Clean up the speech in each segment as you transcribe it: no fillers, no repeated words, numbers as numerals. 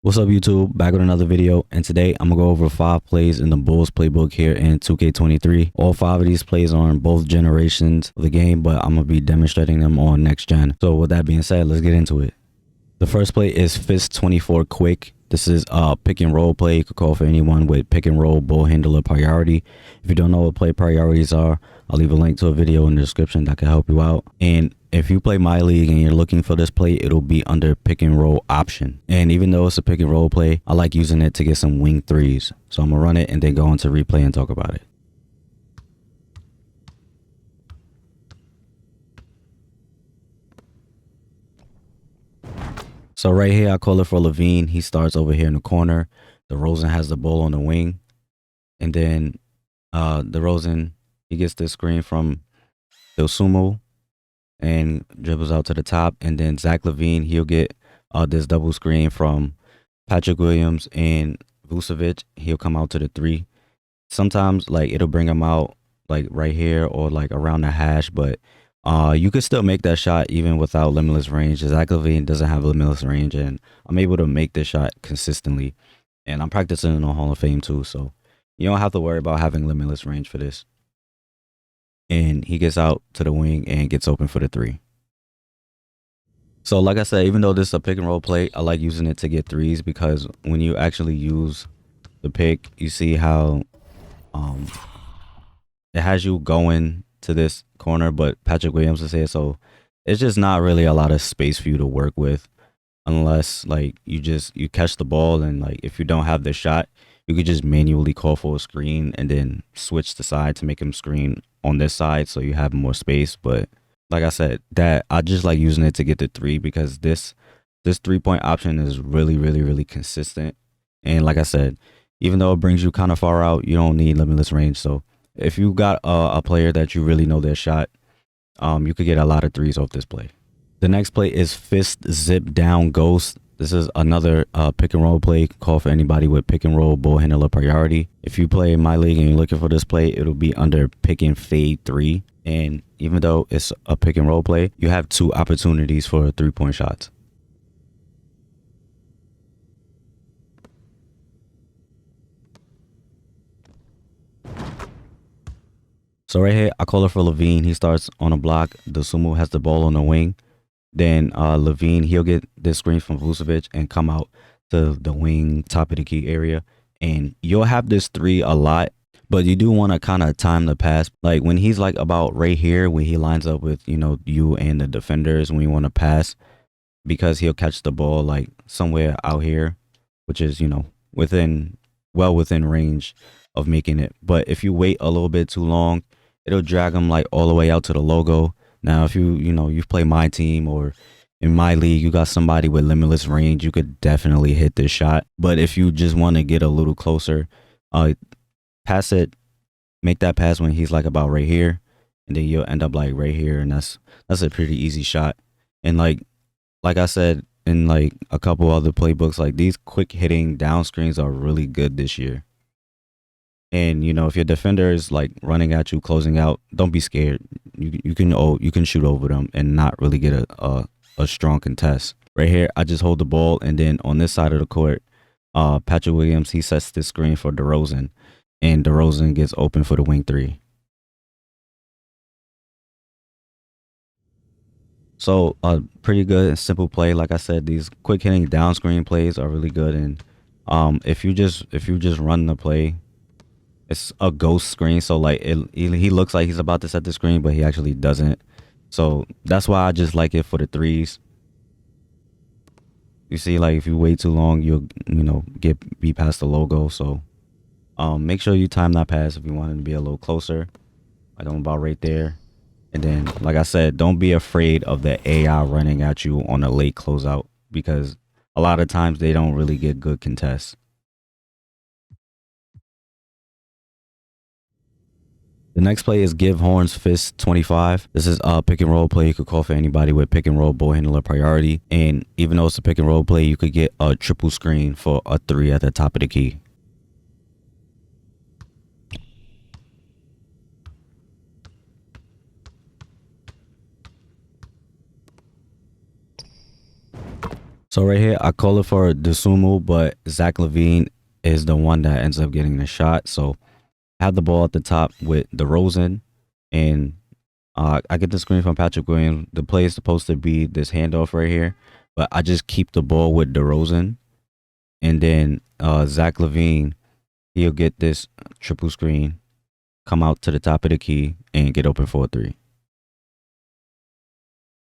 What's up YouTube? Back with another video, and today I'm gonna go over 5 plays in the Bulls playbook here in 2K23. All 5 of these plays are on both generations of the game, but I'm gonna be demonstrating them on next gen. So with that being said, let's get into it. The first play is Fist 24 Quick. This is a pick and roll play. You could call for anyone with pick and roll ball handler priority. If you don't know what play priorities are, I'll leave a link to a video in the description that can help you out. And if you play my league and you're looking for this play, it'll be under pick and roll option. And even though it's a pick and roll play, I like using it to get some wing threes. So I'm gonna run it and then go into replay and talk about it. So right here, I call it for Levine. He starts over here in the corner. DeRozan has the ball on the wing. And then DeRozan, he gets this screen from Sumo and dribbles out to the top. And then Zach LaVine, he'll get this double screen from Patrick Williams and Vucevic. He'll come out to the 3. Sometimes like it'll bring him out like right here or like around the hash, but you could still make that shot even without limitless range. Zach LaVine doesn't have limitless range, and I'm able to make this shot consistently. And I'm practicing in the Hall of Fame too, so you don't have to worry about having limitless range for this. And he gets out to the wing and gets open for the 3. So like I said, even though this is a pick and roll play, I like using it to get 3s because when you actually use the pick, you see how it has you going to this corner, but Patrick Williams is here, so it's just not really a lot of space for you to work with unless like you catch the ball, and like if you don't have the shot, you could just manually call for a screen and then switch the side to make him screen on this side so you have more space. But like I said, that I just like using it to get the 3 because this 3-point option is really consistent. And like I said, even though it brings you kind of far out, you don't need limitless range. So if you got a player that you really know their shot, you could get a lot of 3s off this play. The next play is Fist Zip Down Ghost. This is another pick and roll play. Call for anybody with pick and roll ball handler priority. If you play in my league and you're looking for this play, it'll be under pick and fade 3. And even though it's a pick and roll play, you have 2 opportunities for 3-point shots. So right here, I call it for Levine. He starts on a block. The Sumo has the ball on the wing. Then Levine, he'll get this screen from Vucevic and come out to the wing, top of the key area. And you'll have this 3 a lot, but you do want to kind of time the pass. Like when he's like about right here, when he lines up with, you and the defenders, when you want to pass, because he'll catch the ball like somewhere out here, which is, well within range of making it. But if you wait a little bit too long, it'll drag him like all the way out to the logo. Now, if you've played my team or in my league, you got somebody with limitless range, you could definitely hit this shot. But if you just want to get a little closer, pass it, make that pass when he's like about right here, and then you'll end up like right here, and that's a pretty easy shot. And like I said in like a couple other playbooks, like these quick hitting down screens are really good this year. And if your defender is like running at you, closing out, don't be scared. You can shoot over them and not really get a strong contest. Right here, I just hold the ball, and then on this side of the court, Patrick Williams, he sets this screen for DeRozan, and DeRozan gets open for the wing 3. So pretty good and simple play. Like I said, these quick hitting down screen plays are really good. And if you just run the play, it's a ghost screen, so like he looks like he's about to set the screen, but he actually doesn't. So that's why I just like it for the 3s. You see, like if you wait too long, you'll be past the logo. So make sure you time that pass if you want it to be a little closer. Like I'm about right there. And then, like I said, don't be afraid of the AI running at you on a late closeout, because a lot of times they don't really get good contests. The next play is Give Horns Fist 25. This is a pick and roll play. You could call for anybody with pick and roll ball handler priority. And even though it's a pick and roll play, you could get a triple screen for a 3 at the top of the key. So right here, I call it for Desumo, but Zach Levine is the one that ends up getting the shot. So I have the ball at the top with DeRozan, and I get the screen from Patrick Williams. The play is supposed to be this handoff right here, but I just keep the ball with DeRozan, and then Zach Levine, he'll get this triple screen, come out to the top of the key, and get open for a three.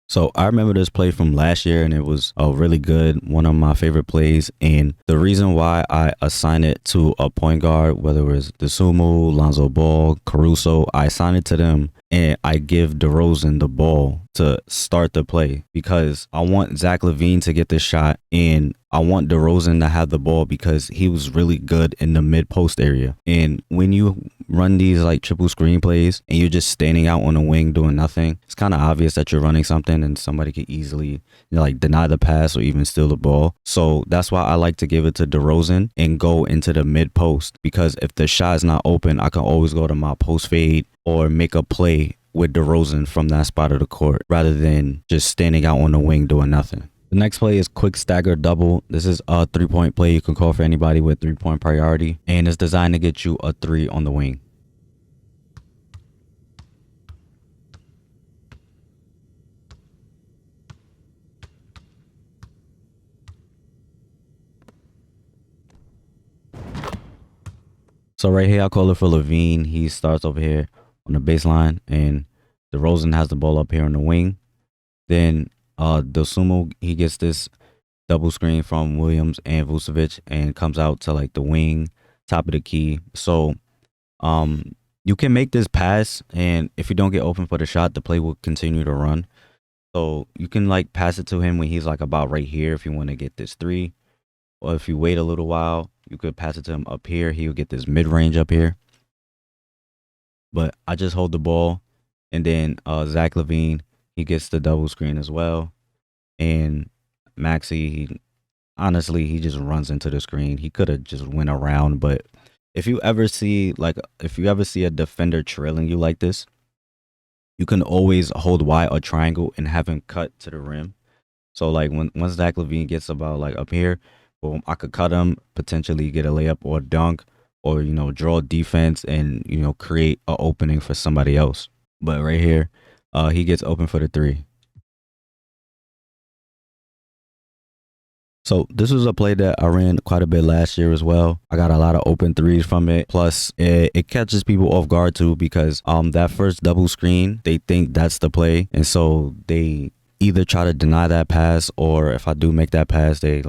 So I remember this play from last year, and it was a really good, one of my favorite plays. And the reason why I assign it to a point guard, whether it was DeSumo, Lonzo Ball, Caruso, I assign it to them, and I give DeRozan the ball to start the play because I want Zach Levine to get the shot, and I want DeRozan to have the ball because he was really good in the mid post area. And when you run these like triple screen plays and you're just standing out on the wing doing nothing, it's kind of obvious that you're running something, and somebody could easily like deny the pass or even steal the ball. So that's why I like to give it to DeRozan and go into the mid post, because if the shot is not open, I can always go to my post fade or make a play with DeRozan from that spot of the court rather than just standing out on the wing doing nothing. The next play is quick stagger double. This is a 3-point play you can call for anybody with 3-point priority, and it's designed to get you a 3 on the wing. So right here, I call it for Levine. He starts over here on the baseline, and DeRozan has the ball up here on the wing. Then Dosumo, he gets this double screen from Williams and Vucevic and comes out to like the wing, top of the key. So you can make this pass, and if you don't get open for the shot, the play will continue to run. So you can like pass it to him when he's like about right here if you want to get this 3. Or if you wait a little while, you could pass it to him up here. He'll get this mid range up here. But I just hold the ball, and then Zach Levine, he gets the double screen as well. And Maxi, honestly, he just runs into the screen. He could have just went around, but if you ever see a defender trailing you like this, you can always hold Y or triangle and have him cut to the rim. So like once Zach Levine gets about like up here, boom, I could cut him, potentially get a layup or a dunk, or draw defense and create an opening for somebody else. But right here, he gets open for the 3. So this was a play that I ran quite a bit last year as well. I got a lot of open 3s from it. Plus, it catches people off guard too, because that first double screen, they think that's the play, and so they either try to deny that pass, or if I do make that pass, they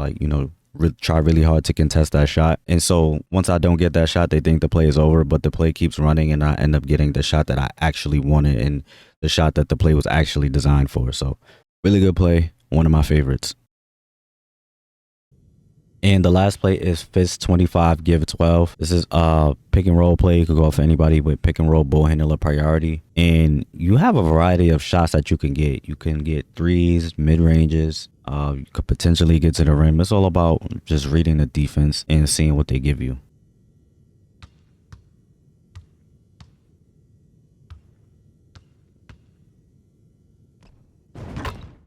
try really hard to contest that shot. And so once I don't get that shot, they think the play is over, but the play keeps running, and I end up getting the shot that I actually wanted and the shot that the play was actually designed for. So really good play, one of my favorites. And the last play is fist 25, give 12. This is a pick and roll play. You could go for anybody with pick and roll ball handler priority. And you have a variety of shots that you can get. You can get 3s, mid ranges. You could potentially get to the rim. It's all about just reading the defense and seeing what they give you.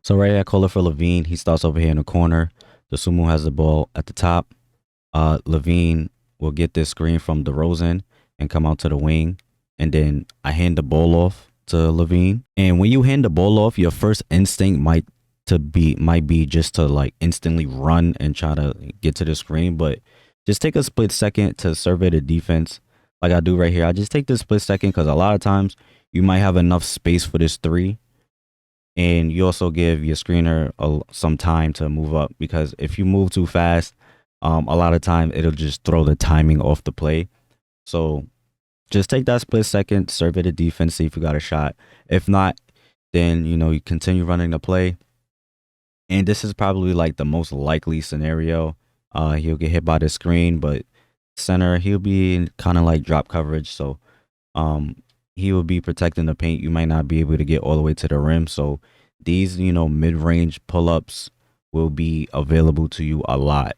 So right here, I call it for Levine. He starts over here in the corner. The Sumo has the ball at the top. Levine will get this screen from DeRozan and come out to the wing. And then I hand the ball off to Levine. And when you hand the ball off, your first instinct might be just to like instantly run and try to get to the screen. But just take a split second to survey the defense like I do right here. I just take this split second because a lot of times you might have enough space for this 3. And you also give your screener some time to move up, because if you move too fast, a lot of time it'll just throw the timing off the play. So just take that split second, survey the defense, see if you got a shot. If not, then you continue running the play. And this is probably like the most likely scenario. He'll get hit by the screen, but center, he'll be in kind of like drop coverage. So he will be protecting the paint. You might not be able to get all the way to the rim. So these, mid-range pull-ups will be available to you a lot.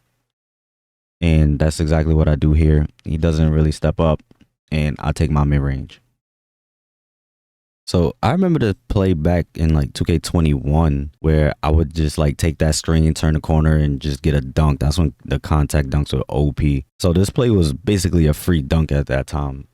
And that's exactly what I do here. He doesn't really step up, and I take my mid-range. So I remember the play back in like 2K21 where I would just like take that screen, turn the corner, and just get a dunk. That's when the contact dunks were OP. So this play was basically a free dunk at that time.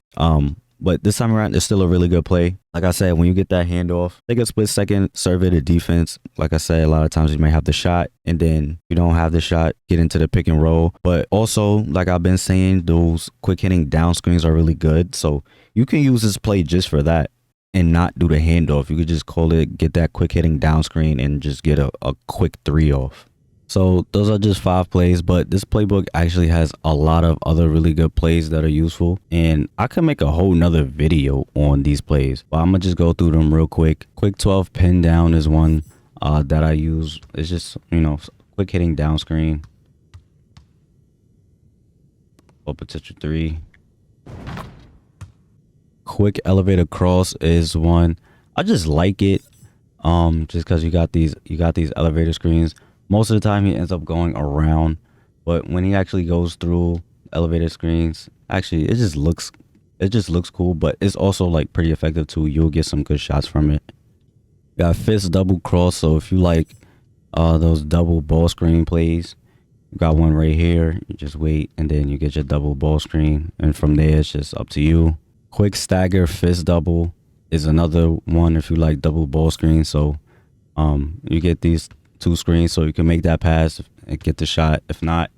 But this time around, it's still a really good play. Like I said, when you get that handoff, take a split second, serve it to defense. Like I said, a lot of times you may have the shot, and then you don't have the shot, get into the pick and roll. But also, like I've been saying, those quick hitting down screens are really good. So you can use this play just for that and not do the handoff. You could just call it, get that quick hitting down screen and just get a quick 3 off. So those are just 5 plays, but this playbook actually has a lot of other really good plays that are useful, and I could make a whole nother video on these plays, but I'm gonna just go through them real quick. Quick 12 pin down is one that I use. It's just, quick hitting down screen. Or potential 3. Quick elevator cross is one. I just like it just because you got these elevator screens. Most of the time he ends up going around, but when he actually goes through elevator screens, actually it just looks cool, but it's also like pretty effective too. You'll get some good shots from it. Got fist double cross, so if you like those double ball screen plays, you got one right here. You just wait and then you get your double ball screen, and from there it's just up to you. Quick stagger fist double is another one if you like double ball screen. So you get these 2 screens so you can make that pass and get the shot. If not,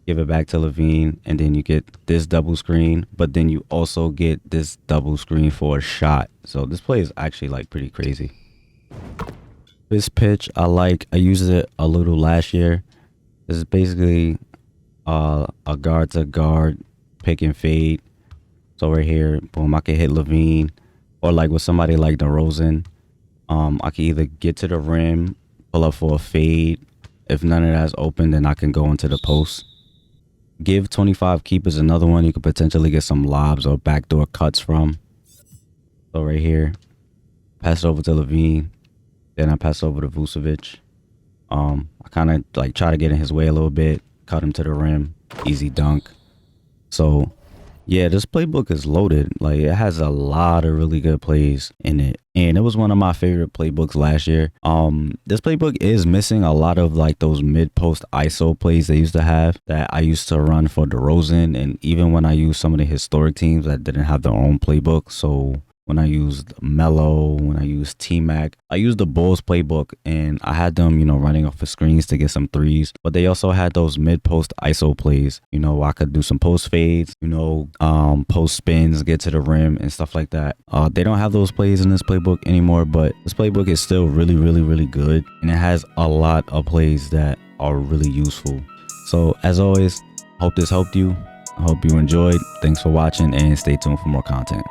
give it back to Levine, and then you get this double screen, but then you also get this double screen for a shot. So this play is actually like pretty crazy. This pitch I used it a little last year. This is basically a guard to guard pick and fade. So right here, boom, I can hit Levine, or like with somebody like DeRozan, I can either get to the rim, pull up for a fade. If none of that's open, then I can go into the post. Give 25 keep is another one you could potentially get some lobs or backdoor cuts from. So right here, pass it over to Levine, then I pass it over to Vucevic. I kind of like try to get in his way a little bit, cut him to the rim, easy dunk. So yeah, this playbook is loaded. Like, it has a lot of really good plays in it, and it was one of my favorite playbooks last year. This playbook is missing a lot of like those mid-post ISO plays they used to have that I used to run for DeRozan, and even when I used some of the historic teams that didn't have their own playbook. So when I used Melo, when I used T-Mac, I used the Bulls playbook, and I had them, running off the screens to get some 3s, but they also had those mid-post ISO plays. I could do some post fades, post spins, get to the rim and stuff like that. They don't have those plays in this playbook anymore, but this playbook is still really, really, really good, and it has a lot of plays that are really useful. So as always, hope this helped you. I hope you enjoyed. Thanks for watching, and stay tuned for more content.